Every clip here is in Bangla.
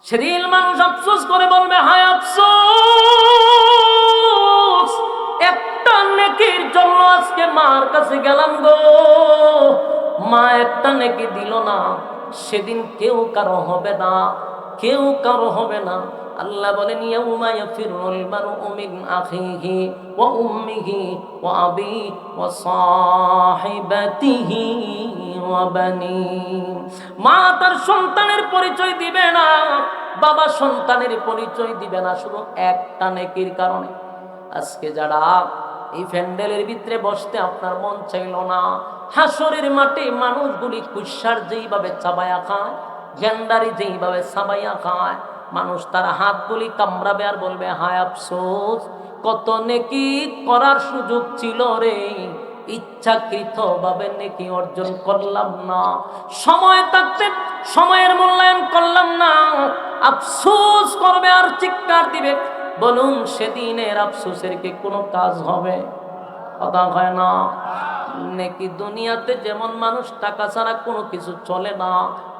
সেদিন মানুষ আফসোস করে বলবে, হায় আফসোস, একটা নেকির জন্য আজকে মার কাছে গেলাম গো, মা একটা নেকি দিল না। সেদিন কেউ কারো হবে না, কেউ কারো হবে না। আল্লাহ বলেন, ইয়াউমা ইয়াফিরুল মারউ মিন আখিহি ওয়া উম্মিহি ওয়া আবি ওয়া সাহিবাতিহি ওয়া বানি। মা তার সন্তানের পরিচয় দিবে না, বাবা সন্তানের পরিচয় দিবে না, শুধু একটা নেকির কারণে। আজকে যারা এই প্যান্ডেলের ভিতরে বসতে আপনার মন চাইল না, হাসরের মাঠে মানুষগুলি কুশার যেইভাবে চাবায়া খায়, গেন্ডারি যেইভাবে চাবাইয়া খায়, মানুষ তার হাতগুলি কামড়াবে আর বলবে, হায় আফসোস, কত নেকি করার সুযোগ ছিল রে, ইচ্ছাকৃত ভাবে নেকি অর্জন করলাম না, সময় থাকতে সময়ের মূল্যায়ন করলাম না। আফসোস করবে আর চিৎকার দিবে। বলুন, সেদিনের আফসোসের কি কোনো কাজ হবে? কথা হয় না। নেকি দুনিয়াতে যেমন মানুষ টাকা ছাড়া কোনো কিছু চলে না,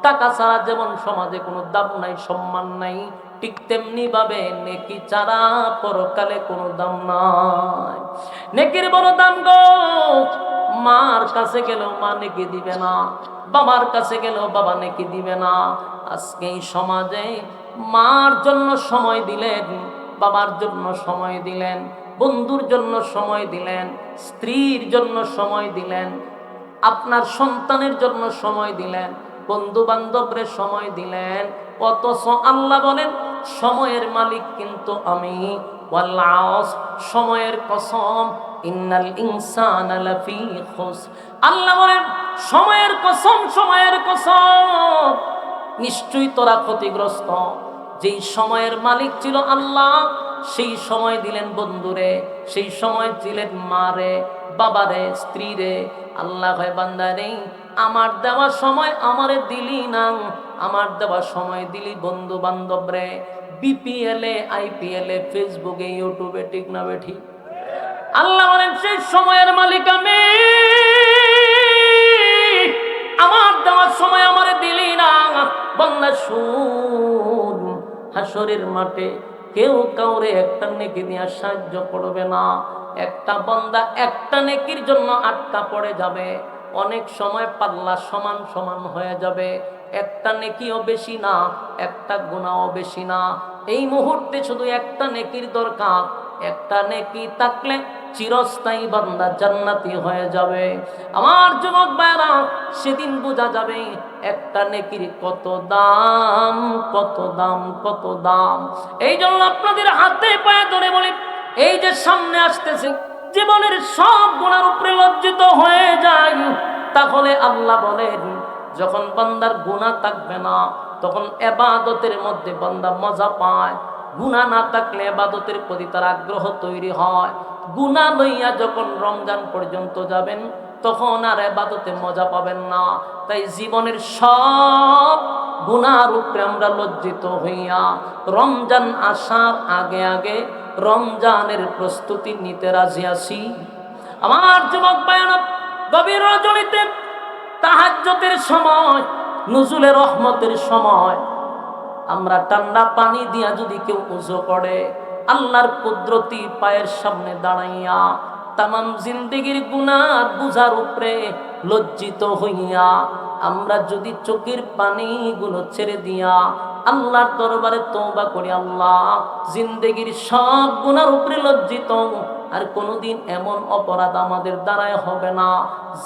টাকা ছাড়া যেমন সমাজে কোনো দাম নাই, সম্মান নাই, ঠিক তেমনি ভাবে নেকি ছাড়া পরকালে কোনো দাম নাই। নেকির বড় দাম গো। মার কাছে গেলেও মা নেকি দিবে না, বাবার কাছে গেলেও বাবা নেকি দিবে না। আজকে এই সমাজে মার জন্য সময় দিলেন, বাবার জন্য সময় দিলেন, বন্ধুর জন্য সময় দিলেন, স্ত্রীর জন্য সময় দিলেন, আপনার সন্তানের জন্য সময় দিলেন, বন্ধু বান্ধবরে সময় দিলেন, অথচ আল্লাহ বলেন, সময়ের মালিক কিন্তু আমি। ওয়াল আসর, সময়ের কসম, ইন্নাল ইনসানা লাফি খুসর। আল্লাহ বলেন, সময়ের কসম, সময়ের কসম, নিশ্চয়ই তোরা ক্ষতিগ্রস্ত। যেই সময়ের মালিক ছিল আল্লাহ, সেই সময় দিলেন বন্ধুরে, সেই সময় দিলেন মারে, বাবারে, স্ত্রীরে। আল্লাহ কয়, বান্দারে, আমার দেওয়া সময় আমারে দিলি না, আমার দেওয়া সময় দিলি বন্ধু বান্ধবরে, বিপিএলে, আইপিএলে, ফেসবুকে, ইউটিউবে, ঠিক না বেঠি? আল্লাহ বলেন, সেই সময়ের মালিক আমি, আমার দেওয়ার সময় আমারে দিলি না। বান্দা শুন, হাসরের মাঠে কেউ কাউরে একটা নেকি দিয়ে সাহায্য করবে না। একটা বান্দা একটা নেকির জন্য আটকা পড়ে যাবে, অনেক সময় পাল্লা সমান সমান হয়ে যাবে। একটা নেকিও বেশি না, একটা গুনাহও বেশি না। এই মুহূর্তে শুধু একটা নেকির দরকার। একটা নেকি থাকলে চিরস্থায়ী বান্দা জান্নাতি হয়ে যাবে। আমার যুবক ভাইরা, সেদিন বোঝা যাবে একটা নেকির কত দাম, কত দাম, কত দাম। এই জন্য আপনাদের হাতে পায়ে ধরে বলি, এই যে সামনে আসতেছে, জীবনের সব গুনার উপরে লজ্জিত হয়ে যায়, তাহলে আল্লাহ বলেন, যখন বান্দার গুনাহ থাকবে না, তখন ইবাদতের মধ্যে বান্দা মজা পায়। গুনাহ না থাকলে ইবাদতের প্রতি তার আগ্রহ তৈরি হয়। গুনাহ লইয়া যখন রমজান পর্যন্ত যাবেন, তখন আর ইবাদতে মজা পাবেন না। তাই জীবনের সব গুনার উপরে আমরা লজ্জিত হইয়া রমজান আসার আগে আগে রমজানের প্রস্তুতি নিতে রাজি আছি। আমার যুবক ভাইরা, গভীর রজনীতে, তাহাজ্জুদের সময়, নুজুলে রহমতের সময়, আমরা ঠান্ডা পানি দিয়া যদি কেউ ওযু করে, আল্লাহর কুদরতি পায়ের সামনে দাঁড়াইয়া তামাম জিন্দেগির গুনাহ বুঝার উপরে লজ্জিত হইয়া আমরা যদি চোখের পানিগুলো ছেড়ে দিয়া আল্লাহর দরবারে তওবা করি, আল্লাহ, জিন্দেগির সব গুনার উপরে লজ্জিত, আর কোনোদিন এমন অপরাধ আমাদের দ্বারায় হবে না,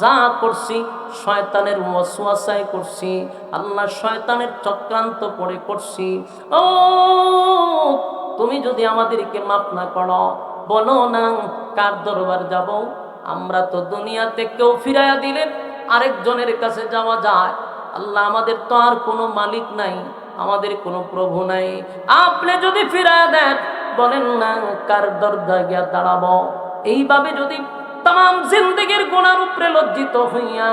যা করছি শয়তানের ওয়াসওয়াসায় করছি, আল্লাহ, শয়তানের চক্রান্ত পড়ে করছি। ও তুমি যদি আমাদেরকে মাফ না করো, বলো না কার দরবার যাব? আমরা তো দুনিয়াতে কেউ ফিরাইয়া দিলে আরেকজনের কাছে যাওয়া যায়। আল্লাহ, আমাদের তো আর কোনো মালিক নাই, আমাদের কোনো প্রভু নাই। আপনি যদি ফিরাইয়া দেন, বলেন না কার দরজায় গিয়া দাঁড়াবো? এইভাবে যদি তাম জিন্দেগির গুনার উপরে লজ্জিত হইয়া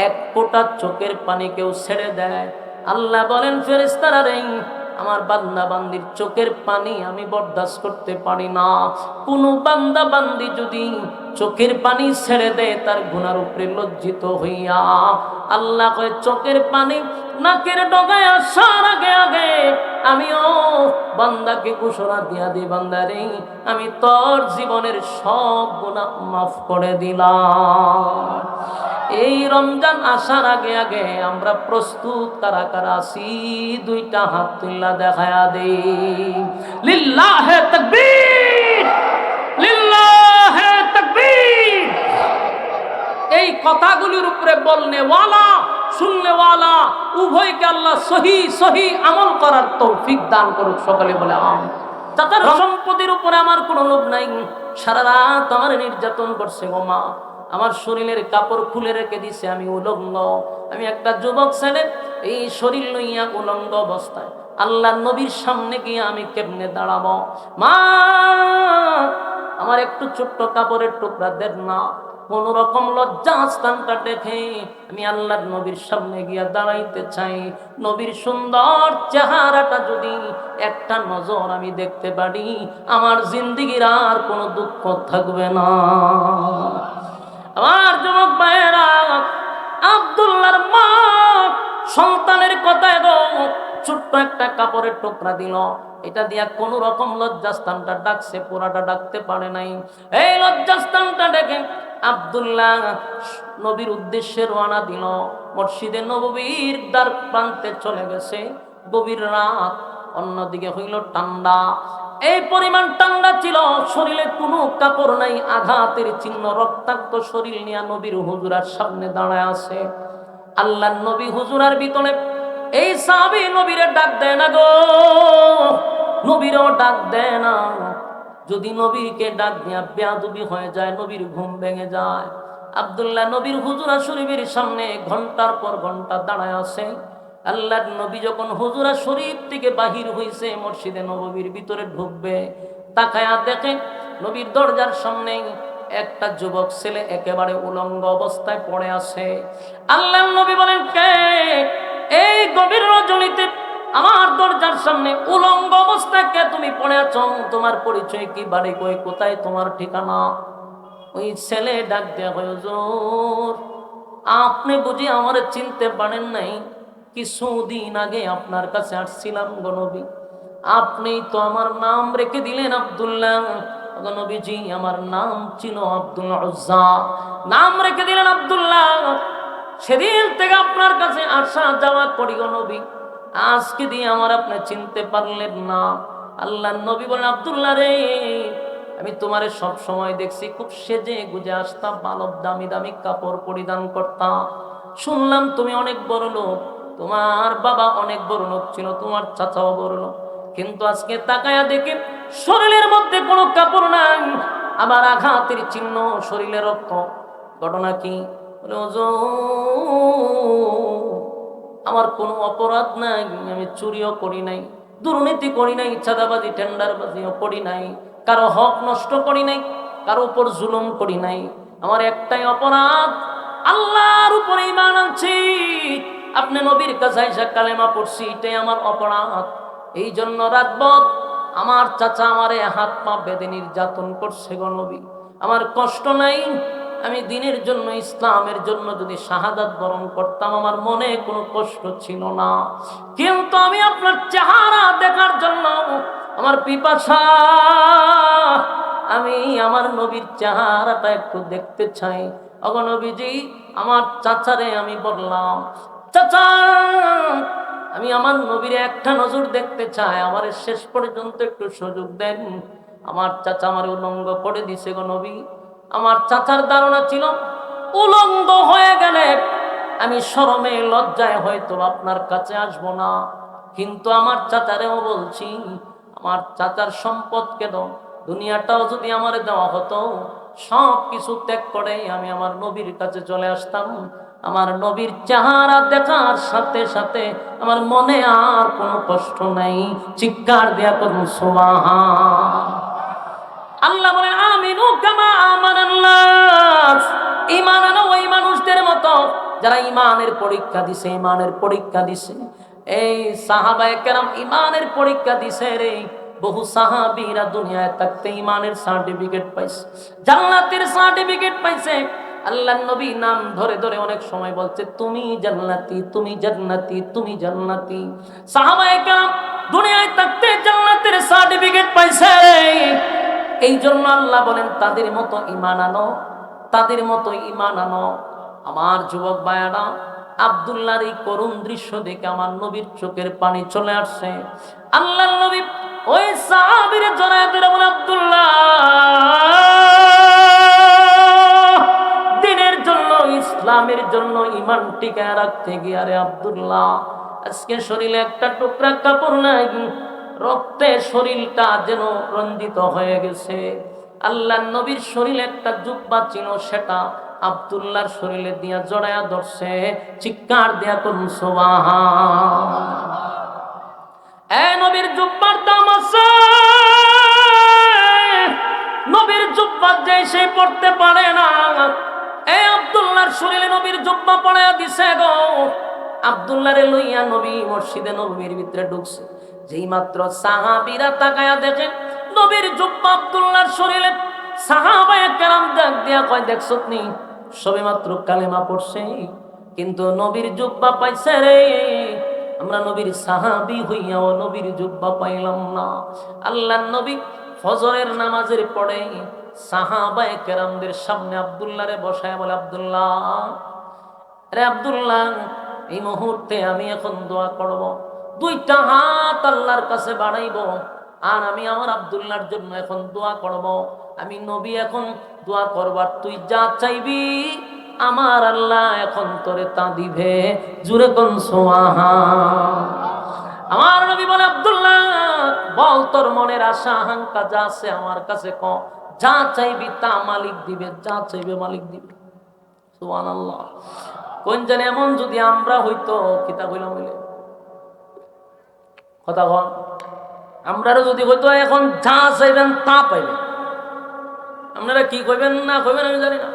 এক ফোঁটা চোখের পানি কেউ ছেড়ে দেয়, আল্লাহ বলেন, ফেরেশতারা রে, আমার বান্দা বান্দির চোখের পানি আমি বরদাস্ত করতে পারি না। কোনো বান্দা বান্দি যদি চোখের পানি ছেড়ে দেয় তার গুনার উপরে লজ্জিত হইয়া আল্লাহ কয় চোখের পানি নাকের ডগায় আসার আগে আগে আমিও বান্দাকে ঘোষণা দিয়া দিই, বান্দারে আমি তোর জীবনের সব গুনাহ মাফ করে দিলাম। এই রমজান আসার আগে আগে আমরা প্রস্তুত কারা কারা আছি? দুইটা হাত তুল্লা দেখায়া দেই। লিল্লাহে তাকবীর, লিল্লাহে তাকবীর। এই কথাগুলির উপরে বলনেওয়ালা শুননেওয়ালা উভয়কে আল্লাহ সহি সহি আমল করার তৌফিক দান করুক। সকলে বলে আমিন। তার সম্পদের উপরে আমার কোনো লোভ নাই। সারা রাত আমার নির্যাতন করছে গো মা, আমার শরীরের কাপড় খুলে রেখে দিছে, আমি উলঙ্গ। আমি একটা যুবক ছেলে, এই শরীর লইয়া উলঙ্গ অবস্থায় আল্লাহর নবীর সামনে গিয়ে আমি কেমনে দাঁড়াবো? মা, আমার একটু ছোট্ট কাপড়ের টুকরা দেন না। কোন রকম লজ্জা স্থানটা দেখে আমি আল্লাহর নবীর সামনে গিয়া দাঁড়াইতে চাই। নবীর সুন্দর চেহারাটা যদি একটা নজর আমি দেখতে পারি, আমার জিন্দেগির আর কোনো দুঃখ থাকবে না। আমার যুবক ভাইয়েরা, আব্দুল্লাহর মা সন্তানের কথায় ছোট্ট একটা কাপড়ের টুকরা দিল, এটা দিয়া কোন রকম লজ্জাস্থানটা ডাকছে, পুরাটা ডাকতে পারে নাই। এই লজ্জাস্থানটা ডেকে আব্দুল্লাহ নবীর উদ্দেশ্যে রওনা দিল। মসজিদে নববীর দ্বার প্রান্তে চলে গেছে। গভীর রাত, অন্যদিকে হইল ঠান্ডা। এই পরিমাণ ঠান্ডা ছিল, শরীরে কোনো কাপড় নাই, আঘাতের চিহ্ন, রক্তাক্ত শরীর নিয়ে নবীর হুজুরার সামনে দাঁড়ায় আছে। আল্লাহর নবী হুজুরার ভিতরে এই সাহাবী নবীরে ডাক দেয় না গো, নবীরও ডাক দেয় না। যদি নবীকে ডাক দিয়া বেয়াদবি হয়ে যায়, নবীর ঘুম ভেঙে যায়। আব্দুল্লাহ নবীর হুজুরা শরীফের সামনে ঘন্টার পর ঘন্টা দাঁড়ায় আছে। আল্লাহর নবী যখন হুজুরা শরীফ থেকে বাহির হইছে, মসজিদে নববীর ভিতরে ঢুকবে, তাকায়া দেখে নবীর দরজার সামনে একটা যুবক ছেলে একেবারে উলঙ্গ অবস্থায় পড়ে আছে। আল্লাহর নবী বলেন, কে এই গভীর রজনীতে আমার দরজার সামনে উলঙ্গ অবস্থায় কে তুমি পড়ে আছো? তোমার পরিচয় কি? বাড়ি কই? কোথায় তোমার ঠিকানা? ওই ছেলে ডাক দেয়া, হুজুর আপনি বুঝি আমার চিনতে পারেন নাই? কিছুদিন আগে আপনার কাছে আসছিলাম গো নবী, আপনি তো আমার নাম রেখে দিলেন আব্দুল্লাহ। নবীজি আমার নাম ছিল আব্দুল উজ্জা, নাম রেখে দিলেন আব্দুল্লাহ। সেদিন থেকে আপনার কাছে আসা যাওয়া করি গো নবী, আজকে দিয়ে আমার আপনি চিনতে পারলেন না। আল্লাহর নবী বলেন, আব্দুল্লাহ রে, আমি তোমারে সব সময় দেখছি খুব সেজে গুজে আসতাম, ভালো দামি দামি কাপড় পরিধান করতাম। শুনলাম তুমি অনেক বড় লোক, তোমার বাবা অনেক বড় লোক ছিল, তোমার চাচাও বড় লোক, কিন্তু আজকে তাকায়া দেখে শরীরের মধ্যে কোনো কাপড় নাই, আবার আঘাতের চিহ্ন, শরীরে রক্ত। ঘটনা কি? বলে, আমার কোনো অপরাধ নাই, আমি চুরিও করি নাই, দুর্নীতি করি নাই, চাঁদাবাজি টেন্ডারবাজিও করি নাই, কারো হক নষ্ট করি নাই, কারো উপর জুলুম করি নাই। আমার একটাই অপরাধ, আল্লাহর উপরে ঈমান আনছি, আপনি নবীর কাছে এসে কালেমা পড়ছি, এটাই আমার অপরাধ। এই জন্য রাতভর আমার চাচা আমারে হাত পা বেঁধে নির্যাতন করছে গো নবী। আমার কষ্ট নাই, আমি দ্বীনের জন্য, ইসলামের জন্য যদি শাহাদাত বরণ করতাম আমার মনে কোনো কষ্ট ছিল না, কিন্তু আমি আপনার চেহারা দেখার জন্য আমার পিপাসা, আমি আমার নবীর চেহারাটা একটু দেখতে চাই। ওগো নবীজি, আমার চাচারে আমি বললাম, চাচা আমি আমার নবীর একটা নজর দেখতে চাই, আমার শেষ পর্যন্ত একটু সুযোগ দেন। আমার চাচা আমার উলঙ্গ করে দিছে গো নবী। আমার চাচার ধারণা ছিল উলঙ্গ হয়ে গেলে আমি শরমে লজ্জায় হয়তো আপনার কাছে আসবো না, কিন্তু আমার চাচারেও বলছি, আমার চাচার সম্পদকে দাও, দুনিয়াটাও যদি আমার দেওয়া হতো, সব কিছু ত্যাগ করে আমি আমার নবীর কাছে চলে আসতাম। আমার নবীর চেহারা দেখার সাথে সাথে আমার মনে আর কোনো কষ্ট নাই। চিৎকার দেয়া করুন সুবহান। আল্লাহ বলেন, আমিনু কামা আমানান নাস, ঈমান আনো ওই মানুষদের মতো যারা ঈমানের পরীক্ষা দিছে, ঈমানের পরীক্ষা দিছে। এই সাহাবায়ে কেরাম ইমানের পরীক্ষা দিছে রে। বহু সাহাবীরা দুনিয়ায় থাকতে ইমানের সার্টিফিকেট পাইছে, জান্নাতের সার্টিফিকেট পাইছে। আল্লাহর নবী নাম ধরে ধরে অনেক সময় বলছে, তুমি জান্নাতি, তুমি জান্নাতি, তুমি জান্নাতি। সাহাবায়ে কেরাম দুনিয়ায় থাকতে জান্নাতের সার্টিফিকেট পাইছে। এই জন্য আল্লাহ বলেন, তাদের মতো ঈমান আনো, তাদের মতো ঈমান আনো। আমার যুবক ভাইয়েরা, আব্দুল্লাহর এই করুণ দৃশ্য দেখে আমার নবীর চোখের পানি চলে আসছে। আল্লাহর নবী ওই সাহাবীর জড়ায় ধরে বলে, আব্দুল্লাহ, দিনের জন্য, ইসলামের জন্য ঈমান টিকায় রাখতে গিয়ে আরে আব্দুল্লাহ, আজকে শরীরে একটা টুকরা কাপড় নাই, রক্তে শরীরটা যেন রঞ্জিত হয়ে গেছে। আল্লাহর নবীর শরীরে একটা জুব্বা ছিল, সেটা আব্দুল্লাহর শরীরে দিয়া জড়ায়া ধরছে। চিৎকার দিয়া করুন সুবহানাল্লাহ। এ নবীর জুব্বার দাম আছে, নবীর জুব্বা যে সে পড়তে পারে না। এ আব্দুল্লাহর শরীরে নবীর জুব্বা পড়ায়া দিছে গো। আব্দুল্লাহরে লইয়া নবী মসজিদে নববীর ভিতরে ঢুকছে। যেই মাত্র সাহাবীরা তাকায়া দেখে নবীর জুব্বা আব্দুল্লাহর শরীরে, সাহাবায়ে কেরাম ডাক দিয়া কয়, দেখছত নি, সবেমাত্র কালেমা পড়ছে, কিন্তু নবীর জুব্বা পাইছে রে। আমরা নবীর সাহাবী হইয়াও নবীর জুব্বা পাইলাম না। আল্লাহর নবী ফজরের নামাজের পরে সাহাবায়ে কেরামদের সামনে আব্দুল্লাহরে বসায় বলে, আব্দুল্লাহ রে, আব্দুল্লাহ, এই মুহূর্তে আমি এখন দোয়া করব, দুইটা হাত আল্লাহর কাছে বাড়াইব, আর আমি আমার আব্দুল্লাহর জন্য এখন দোয়া করব। আমি নবী এখন দোয়া করবার, তুই যা চাইবি আমার আল্লাহ এখন তোরে তা দিবে। জুরে কোন সুবহানাল্লাহ। আমার নবী বলে, আব্দুল্লাহ, বল তোর মনের আশা আকাঙ্ক্ষা যা আছে আমার কাছে ক, যা চাইবি তা মালিক দিবে, যা চাইবে মালিক দিবে। সুবহানাল্লাহ। কোন জানে এমন যদি আমরা হইতো, কিতাব হইলাম বলে কথা কন, আমরাও যদি হইতো এখন যা চাইবেন তা পাইবেন। আপনারা কি কইবেন না কইবেন আমি জানি না।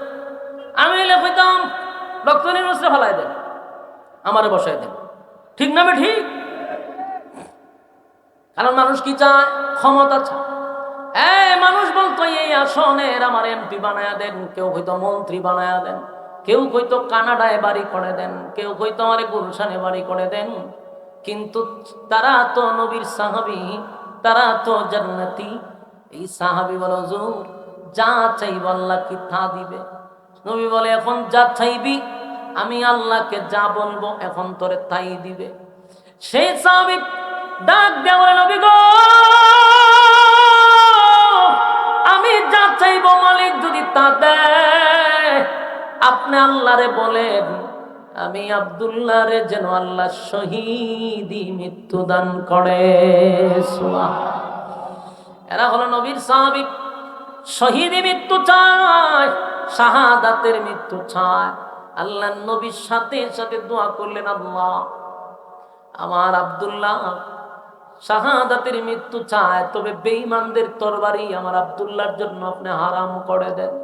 আমি এলে কইতাম, ডক্টর ইউনূসকে ফেলাই দেন, আমারে বসাই দেন। ঠিক না? ঠিক। কারণ মানুষ কি চায়? ক্ষমতা চায়। মানুষ বলতো এই আসনের আমার এমপি বানায়া দেন, কেউ হয়তো মন্ত্রী বানায়া দেন, কেউ হয়তো কানাডায় বাড়ি করে দেন, কেউ হয়তো আমার গুলশানে বাড়ি করে দেন। কিন্তু তারা তো নবীর সাহাবী, তারা তো জান্নাতি। এই সাহাবী বলে, হুজুর যা চাইব আল্লাহ কি তা দিবে। নবী বলে, এখন যা চাইবি আমি আল্লাহকে যা বলবো এখন তোরে তাই দিবে। সেই সাহাবী ডাক দেয়া বলে, নবী গো, আমি যা চাইবো মালিক যদি তা দেয়, আপনি আল্লাহরে বলেন আমি আব্দুল্লাহরে যেন আল্লাহ শহীদি মৃত্যু দান করে। এরা হলো নবীর সাহাবী, শহীদি মৃত্যু চায়, শাহাদাতের মৃত্যু চায়। আল্লাহ নবীর সাথে সাথে দোয়া করলেন, আল্লাহ আমার আব্দুল্লাহ শাহাদাতের মৃত্যু চায়, তবে বেঈমানদের তরবারি আমার আব্দুল্লাহর জন্য আপনি হারাম করে দেন।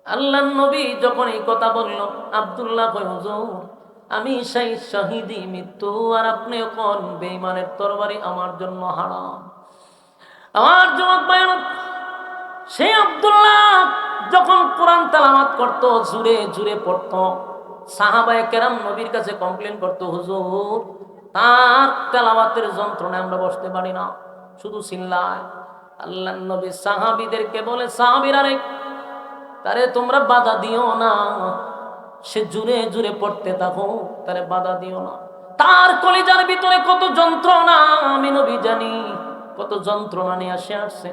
আল্লাহ নবী যখন এই কথা বলল, আব্দুল্লাহ কয়, হুজুর আমি সেই শহীদি মৃত্যু, আর আপনি কোন বেঈমানের তরবারি আমার জন্য হারাম। আমার যুবক ভাইরা, সেই আব্দুল্লাহ যখন কোরআন তেলাওয়াত করত, জুরে জুরে পড়ত, সাহাবায়ে কেরাম নবীর কাছে কমপ্লেন করত, হুজুর তার তেলাওয়াতের যন্ত্রণায় আমরা বসতে পারি না, শুধু চিল্লায়। আল্লাহ নবী সাহাবীদেরকে বলে, সাহাবীরা রে, তারে তোমরা বাধা দিও না, সে জুরে জুরে পড়তে থাকো, তারে বাধা দিও না। তার কলিজার ভিতরে কত যন্ত্রণা আমি নবী জানি, কত যন্ত্রণা নিয়ে আসছে।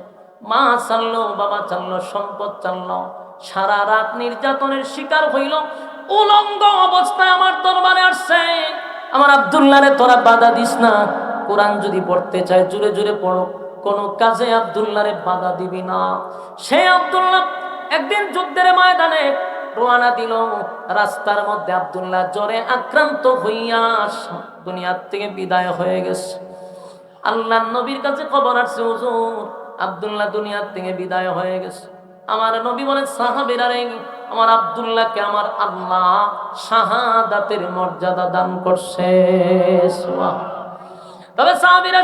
মা চাললো, বাবা চাললো, সম্পদ চাললো, সারা রাত নির্যাতনের শিকার হইল, উলঙ্গ অবস্থায় আমার দরবারে আসছে। আমার আব্দুল্লাহরে তোরা বাধা দিস না, কোরআন যদি পড়তে চায় জুরে জুরে পড়ো, কোন কাজে আব্দুল্লাহরে বাধা দিবি না। সে আব্দুল্লাহ একদিন যুদ্ধের ময়দানে রওনা দিল, রাস্তার মধ্যে আব্দুল্লাহ জ্বরে আক্রান্ত হইয়া দুনিয়ার থেকে বিদায় হয়ে গেছে। আল্লাহ নবীর কাছে খবর আসছে, হুজুর আব্দুল্লাহ দুনিয়ার থেকে বিদায় হয়ে গেছে। আমার নবী বলে, সাহাবীরা রে, আমার আব্দুল্লাহকে আমার আল্লাহ শাহাদাতের মর্যাদা দান করছে। তবে সাহাবীরা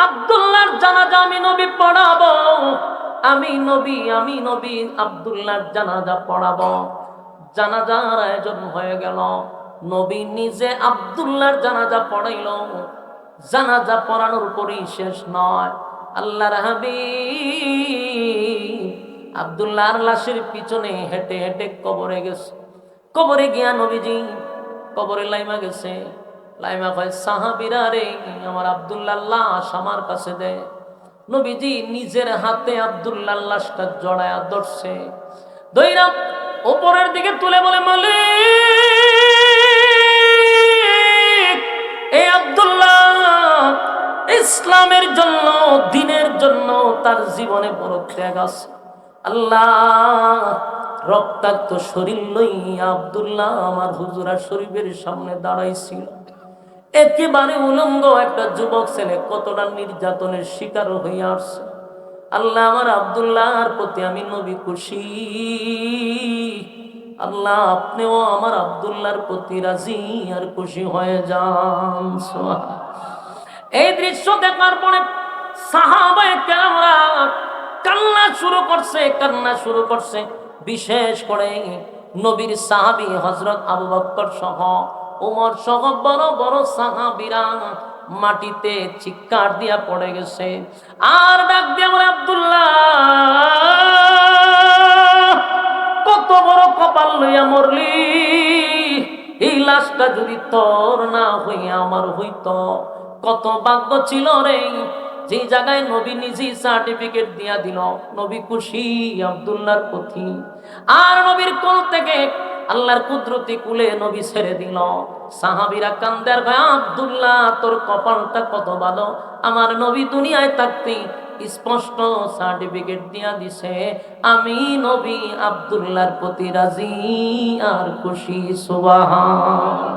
আব্দুল্লাহর জানাজা আমি নবী পড়াবো, আমি নবী আব্দুল্লাহর জানাজা পড়াবো। জানাজার আয়োজন হয়ে গেল, নবী নিজে আব্দুল্লাহর জানাজা পড়াইল। জানাজা পড়ানোর পরই শেষ নয়, আল্লাহর হাবিব আব্দুল্লাহর লাশের পিছনে হেঁটে হেঁটে কবরে গেছে। কবরে গিয়া নবীজি কবরে লাইমা গেছে। লাইমা কয়, সাহাবীরা রে, আমার আব্দুল্লাহর লাশ আমার কাছে দে। নবীজি নিজের হাতে আব্দুল্লাহর লাশটা জড়ায়া ধরছে, দইরা উপরের দিকে তুলে বলে, মালিক, এই আব্দুল্লাহ ইসলামের জন্য, দ্বীনের জন্য তার জীবনে বড় ত্যাগ আছে। আল্লাহ, রক্তাক্ত শরীর লইয়া আব্দুল্লাহ আমার হুজুরা শরীফের সামনে দাঁড়াইছিল। একেবারে উলঙ্গ একটা যুবক ছেলে কতটা নির্যাতনের শিকার হইয়া আসছে। আল্লাহ, আমার আব্দুল্লাহর প্রতি আমি নবী খুশি। আল্লাহ, আপনিও আমার আব্দুল্লাহর প্রতি রাজি আর খুশি হয়ে যান। এই দৃশ্য দেখার পরে সাহাবায়ে কেরামরা কান্না শুরু করছে। বিশেষ করে নবীর সাহাবী হযরত আবু বকর সহ ওমর সহ বড় বড় সাহাবীরা মাটিতে চিৎকার দিয়া পড়ে গেছে আর ডাক দিয়ে, আমার আব্দুল্লাহ কত বড় কপাল লইয়া মরলি, এই লাশটা যদি তোর না হইয়া আমার হইতো, কত ভাগ্য ছিল রে। যে জায়গায় নবী নিজে সার্টিফিকেট দিয়া দিল, নবী খুশি আব্দুল্লাহর প্রতি। আর নবীর কোল থেকে আল্লাহর কুদরতি কুলে নবী ছেড়ে দিল। সাহাবীরা কান্দার ভাই, আব্দুল্লাহ তোর কপালটা কত ভালো, আমার নবী দুনিয়ায় থাকতে স্পষ্ট সার্টিফিকেট দিয়া দিছে, আমি নবী আব্দুল্লাহর প্রতি রাজি আর খুশি। সুবহান।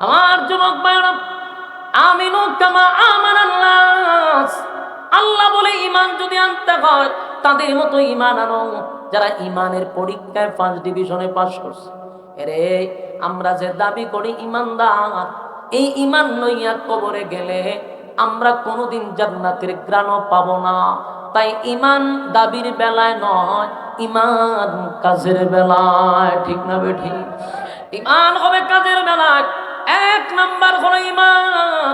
আমার যুবক ভাইরা, আমিনু কামা আমানান নাস, আল্লাহ বলে ঈমান যদি আনতে হয় তাদের মতো ঈমান আনো যারা ঈমানের পরীক্ষায় ফার্স্ট ডিভিশনে পাস করছে। এরে, আমরা যে দাবি করি ঈমানদার, এই ঈমান লইয়া কবরে গেলে আমরা কোনোদিন জান্নাতের ঘ্রাণও পাবো না। তাই ঈমান দাবির বেলায় নয়, ঈমান কাজের বেলায়। ঠিক না বেঠিক? ঈমান হবে কাজের বেলায়। এক নাম্বার হলো ঈমান,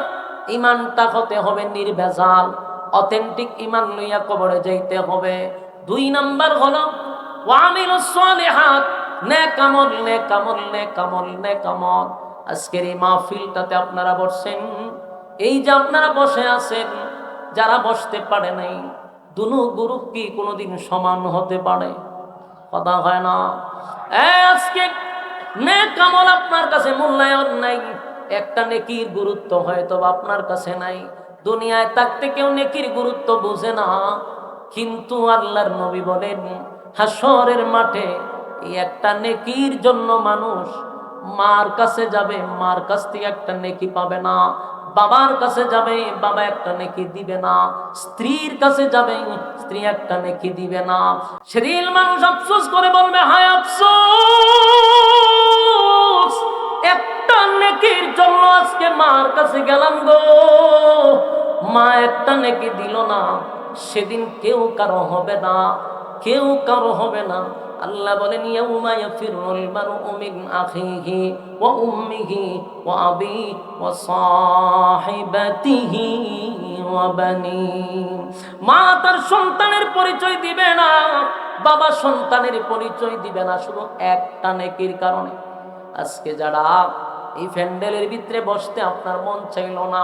ঈমানটা হতে হবে নির্ভেজাল, অথেন্টিক ঈমান লইয়া কবরে যাইতে হবে। দুই নাম্বার হলো ওয়ামিলুস সালিহাত, নেক আমল, নেক আমল, নেক আমল, নেক আমল। আজকের এই মাহফিলটাতে আপনারা বসছেন, এই যে আপনারা বসে আছেন, যারা বসতে পারে নাই, দুনু গ্রুপ কি কোনোদিন সমান হতে পারে? কথা হয় না। আজকে নেক আমল আপনার কাছে মূল্যায়ন নাই, একটা নেকির গুরুত্ব হয়তো আপনার কাছে নাই। দুনিয়ায় থাকতে কেউ নেকির গুরুত্ব বোঝে না, কিন্তু আল্লাহর নবী বলেন হাসরের মাঠে এই একটা নেকির জন্য মানুষ মার কাছে যাবে, মার কাছ থেকে একটা নেকি পাবে না। বাবার কাছে যাবে, বাবা একটা নেকি দিবে না। স্ত্রীর কাছে যাবে, স্ত্রী একটা নেকি দিবে না। সেদিন মানুষ আফসোস করে বলবে, হায় আফসোস, একটা নেকির জন্য আজকে মার কাছে গেলাম গো, মা একটা নেকি দিল না। সেদিন কেউ কারো হবে না, কেউ কারো হবে না। আল্লাহ বলেন, ইয়াউমা ইয়াফিরুল মারউ মিন আখিহি ওয়া উম্মিহি ওয়া আবি ওয়া সাহিবাতিহি ওয়া বানি। মা তার সন্তানের পরিচয় দিবে না, বাবা সন্তানের পরিচয় দিবে না, শুধু একটা নেকির কারণে। আজকে যারা এই প্যান্ডেলের ভিতরে বসতে আপনার মন চাইল না,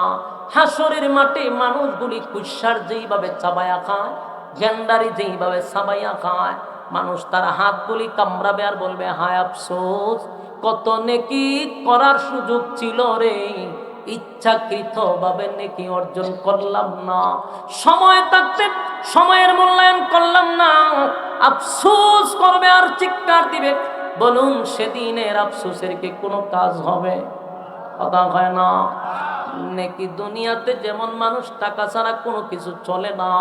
হাসরের মাঠে মানুষগুলি কুশার যেইভাবে চাবায়া খায়, গেন্ডারি যেইভাবে চাবাইয়া খায়, মানুষ তার হাতগুলি কামড়াবে আর বলবে, হায় আফসোস, কত নেকি করার সুযোগ ছিল রে, ইচ্ছাকৃত ভাবে নেকি অর্জন করলাম না, সময় থাকতে সময়ের মূল্যায়ন করলাম না। আফসোস করবে আর চিৎকার দিবে। বলুন, সেদিনের আফসোসের কি কোনো কাজ হবে? কথা হয় না। নেকি দুনিয়াতে যেমন মানুষ টাকা ছাড়া কোনো কিছু চলে না,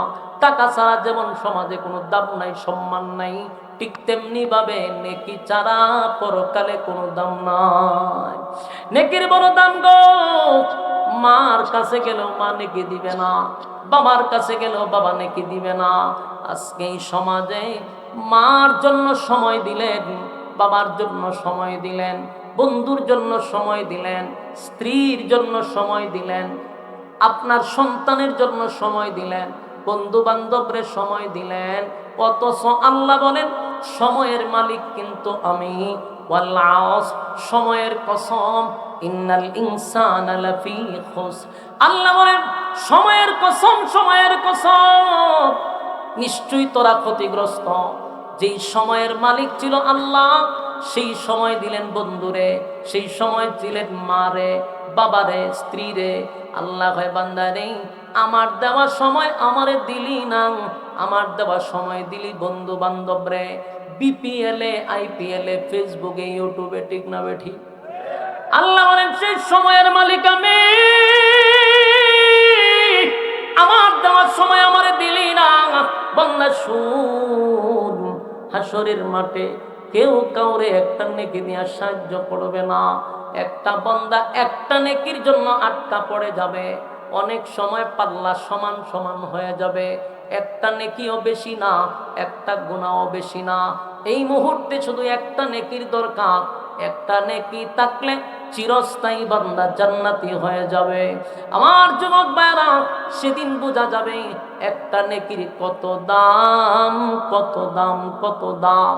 টাকা ছাড়া যেমন সমাজে কোনো দাম নাই, সম্মান নাই, ঠিক তেমনি ভাবে নেকি ছাড়া পরকালে কোনো দাম নাই। নেকির বড় দাম গো। মার কাছে গেলেও মা নেকি দিবে না, বাবার কাছে গেলেও বাবা নেকি দিবে না। আজকে এই সমাজে মার জন্য সময় দিলেন, বাবার জন্য সময় দিলেন, বন্ধুর জন্য সময় দিলেন, স্ত্রীর জন্য সময় দিলেন, আপনার সন্তানের জন্য সময় দিলেন, বন্ধু বান্ধবরে সময় দিলেন, অথচ আল্লাহ বলেন সময়ের মালিক কিন্তু আমি। ওয়াল আসর, সময়ের কসম, ইন্নাল ইনসানা লাফি খুসর। আল্লাহ বলেন সময়ের কসম, সময়ের কসম, নিশ্চয়ই তোরা ক্ষতিগ্রস্ত। যেই সময়ের মালিক ছিল আল্লাহ, সেই সময় দিলেন বন্ধুরে, সেই সময় দিলেন মারে, বাবারে, স্ত্রীরে। আল্লাহ হয় বান্দারে, আমার দেওয়া সময় আমারে দিলি না, আমার দেওয়া সময় দিলি বন্ধু বান্ধবরে, বিপিএলে, আইপিএলে, ফেসবুকে, ইউটিউবে, ঠিক না বেঠি? আল্লাহ বলেন সেই সময়ের মালিক আমি। আমার দেওয়ার সময় আমারে দিলি না। বান্দা শুন, হাসরের মাঠে কেউ কাউরে একটা নেকি দিয়ে সাহায্য করবে না। একটা বান্দা একটা নেকির জন্য আটকা পড়ে যাবে। অনেক সময় পাল্লা সমান সমান হয়ে যাবে। একটা নেকিও বেশি না, একটা গুনাহও বেশি না। এই মুহূর্তে শুধু একটা নেকির দরকার। একটা নেকি থাকলে চিরস্থায়ী বান্দা জান্নাতি হয়ে যাবে। আমার যুবক ভাইরা, সেদিন বোঝা যাবে একটা নেকির কত দাম, কত দাম, কত দাম।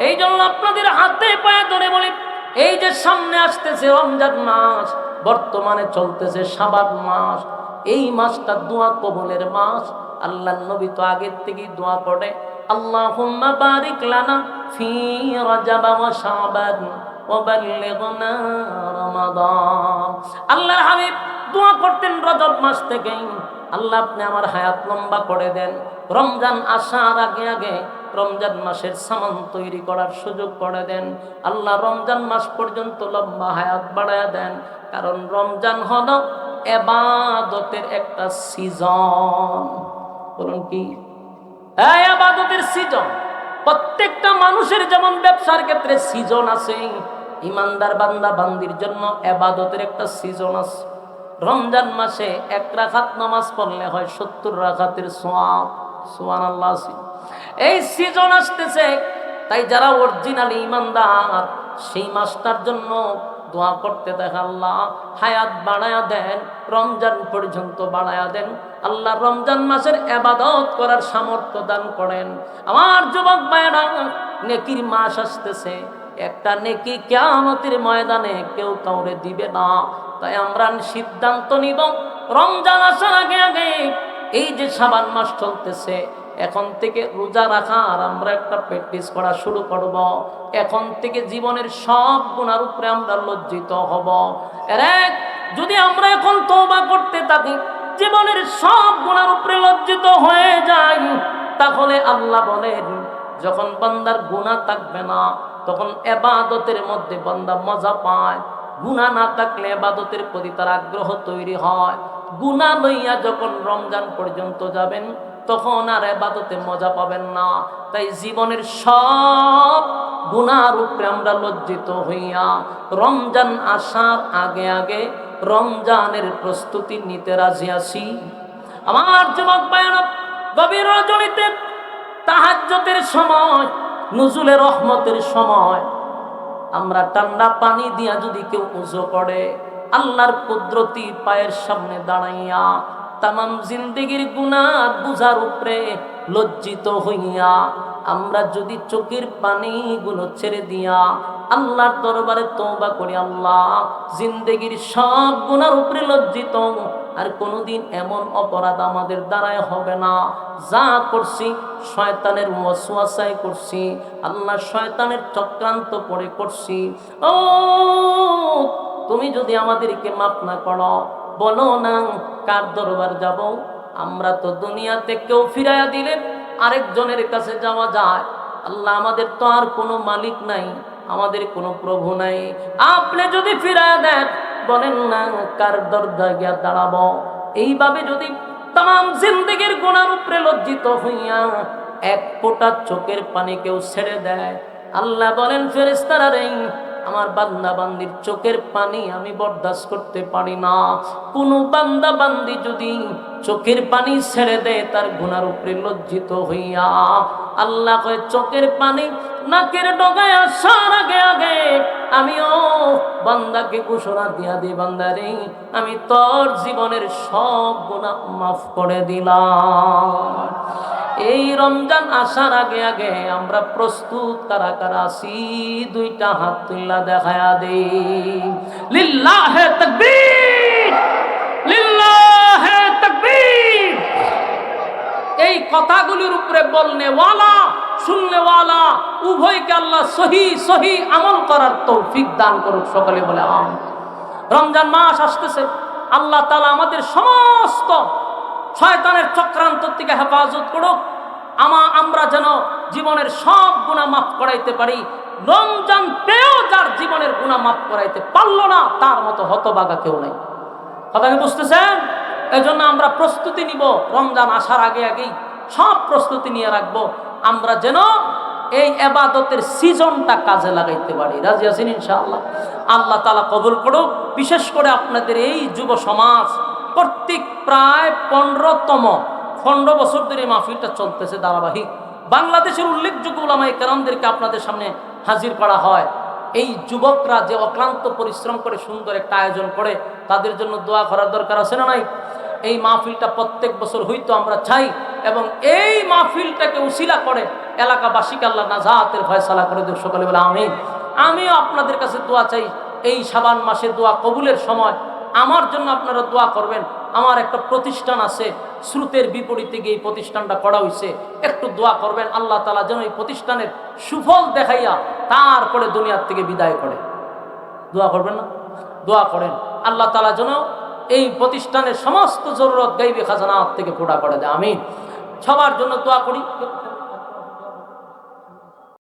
এই জন্য আপনাদের হাতে পায়ে ধরে বলি, এই যে সামনে আসতেছে রমজান মাস, বর্তমানে চলতেছে শাবান মাস, এই মাসটা দোয়া কবুলের মাস। আল্লাহর নবী তো আগের থেকেই দোয়া করে, আল্লাহুম্মা বারিক লানা ফি রজব ওয়া শাবান ওয়া বাল্লিগনা রমাদান। আল্লাহর হাবিব দোয়া করতেন রজব মাস থেকে, আল্লাহ আপনি আমার হায়াত লম্বা করে দেন। রমজান আসার আগে আগে রমজান মাসের সামান তৈরি করার সুযোগ করে দেন। আল্লাহ রমজান মাস পর্যন্ত লম্বা হায়াত বাড়ায়া দেন। কারণ রমজান হলো ইবাদতের একটা সিজন। বলুন কি? ইবাদতের সিজন। প্রত্যেকটা মানুষের যেমন ব্যবসার ক্ষেত্রে সিজন আছে, ইমানদার বান্দা বান্দির জন্য ইবাদতের একটা সিজন আছে। রমজান মাসে 1 রাকাত নামাজ পড়লে হয় 70 রাকাতের সওয়াব। সুবহানাল্লাহ। এই সিজন আসতেছে, তাই যারা অরিজিনাল ইমানদার সেই মাসটার জন্য দোয়া করতে দেখ, আল্লাহ হায়াত বাড়ায়া দেন, রমজান পর্যন্ত বাড়ায়া দেন। আল্লাহ রমজান মাসের ইবাদত করার সামর্থ্য দান করেন। আমার যুবক ভাইরা, নেকির মাস আসতেছে। একটা নেকি কিয়ামতের ময়দানে কেউ কাউরে দিবে না। তাই আমরা সিদ্ধান্ত নিব, রমজান আসার আগে আগে, এই যে শাবান মাস চলতেছে, এখন থেকে রোজা রাখা আর আমরা একটা প্র্যাকটিস করা শুরু করব। এখন থেকে জীবনের সব গুনার উপরে আমরা লজ্জিত হব। যদি আমরা এখন তওবা করতে থাকি, জীবনের সব গুনার উপরে লজ্জিত হয়ে যাই, তাহলে আল্লাহ বলেন যখন বান্দার গুনাহ থাকবে না, তখন ইবাদতের মধ্যে বান্দা মজা পায়। গুনাহ না থাকলে ইবাদতের প্রতি তার আগ্রহ তৈরি হয়। গুনাহ লইয়া যখন রমজান পর্যন্ত যাবেন, তখন আর ইবাদতে মজা পাবেন না। তাই জীবনের সব গুনার উপরে আমরা লজ্জিত হইয়া রমজান আসার আগে আগে রমজানের প্রস্তুতি নিতে রাজি আছি। আমার যুবক ভাইরা, গভীর রজনীতে তাহাজ্জুদের সময়, নুজুলের রহমতের সময়, আমরা ঠান্ডা পানি দিয়া যদি কেউ উযু করে, আল্লাহর কুদরতি পায়ের সামনে দাঁড়াইয়া তামাম জিন্দেগির গুনাহ বুঝার উপরে লজ্জিত হইয়া আমরা যদি চোখের পানিগুলো ছেড়ে দিয়া আল্লাহর দরবারে তওবা করি, আল্লাহ জিন্দেগির সব গুনার উপরে লজ্জিত, আর কোনোদিন এমন অপরাধ আমাদের দ্বারাই হবে না, যা করছি শয়তানের ওয়াসওয়াসায় করছি, আল্লাহ শয়তানের চক্রান্ত করে করছি। ও তুমি যদি আমাদেরকে মাফ না করো, বলো না কার দরবার যাব? আমরা তো দুনিয়াতে কেউ ফিরাইয়া দিলে আরেকজনের কাছে যাওয়া যায়। আল্লাহ আমাদের তো আর কোনো মালিক নাই, আমাদের কোনো প্রভু নাই। আপনি যদি ফিরাইয়া দেন, বলেন না কার দরজা গিয়া দাঁড়াবো? এইভাবে যদি তাম জিন্দেগির গুনার উপরে লজ্জিত হইয়া এক ফোঁটা চোখের পানি কেউ ছেড়ে দেয়, আল্লাহ বলেন ফেরেশতারা রে, আমার বান্দা বান্দির চোখের পানি আমি বরদাস্ত করতে পারি না। কোনো বান্দা বান্দি যদি চোখের পানি ছেড়ে দেয় তার গুনার উপরে লজ্জিত হইয়া, আল্লাহ কয় চোখের পানি নাকের ডগায় আসার আগে আগে আমিও বান্দাকে ঘোষণা দিয়া দিই, বান্দারে আমি তোর জীবনের সব গুনাহ মাফ করে দিলাম। এই রমজান আসার আগে আগে আমরা প্রস্তুত কারা কারা আছি? দুইটা হাত তুল্লা দেখায়া দেই। লিল্লাহে তাকবীর, লিল্লাহে তাকবীর। এই কথাগুলির উপরে বলনে ওয়ালা শুনলে ওয়ালা উভয়কে আল্লাহ সহি সহি আমল করার তৌফিক দান করুক। সকলে বলে আমিন। রমজান মাস আসতেছে, আল্লাহ তাআলা আমাদের সমস্ত শয়তানের চক্রান্ত থেকে হেফাজত করুক। আমরা যেন জীবনের সব গুনাহ মাফ করাইতে পারি। রমজান পেয়েও যার জীবনের গুনাহ মাফ করাইতে পারলো না, তার মতো হতভাগা কেউ নাই। কথা কি বুঝতেছেন? এই জন্য আমরা প্রস্তুতি নিব, রমজান আসার আগে আগেই সব প্রস্তুতি নিয়ে রাখবো, আমরা যেন এই ইবাদতের সিজনটা কাজে লাগাইতে পারি। রাজি আছেন ইনশাআল্লাহ? আল্লাহ তাআলা কবুল করুক। বিশেষ করে আপনাদের এই যুব সমাজ কর্তৃক প্রায় 15 বছর ধরে মাহফিলটা চলতেছে ধারাবাহিক। বাংলাদেশের উল্লেখযোগ্য উলামায়ে কেরামদেরকে আপনাদের সামনে হাজির করা হয়। এই যুবকরা যে অক্লান্ত পরিশ্রম করে সুন্দর একটা আয়োজন করে, তাদের জন্য দোয়া করার দরকার আছে না নাই? এই মাহফিলটা প্রত্যেক বছর হইতো আমরা চাই, এবং এই মাহফিলটাকে উসিলা করে এলাকাবাসীকে আল্লাহ নাজাতের ফয়সালা করে দেব। সকলে বলে আমিন। আমিও আপনাদের কাছে দোয়া চাই, এই শাবান মাসে দোয়া কবুলের সময় আমার জন্য আপনারা দোয়া করবেন। আমার একটা প্রতিষ্ঠান আছে, স্রোতের বিপরীতে গিয়ে এই প্রতিষ্ঠানটা করা হয়েছে, একটু দোয়া করবেন আল্লাহ তাআলা যেন এই প্রতিষ্ঠানের সুফল দেখাইয়া তারপরে দুনিয়ার থেকে বিদায় করে। দোয়া করবেন না? দোয়া করেন আল্লাহ তাআলা যেন এই প্রতিষ্ঠানের সমস্ত জরুরত গাইবী খাজানাত থেকে পুরা করে দেয়। আমিন। সবার জন্য দোয়া করি।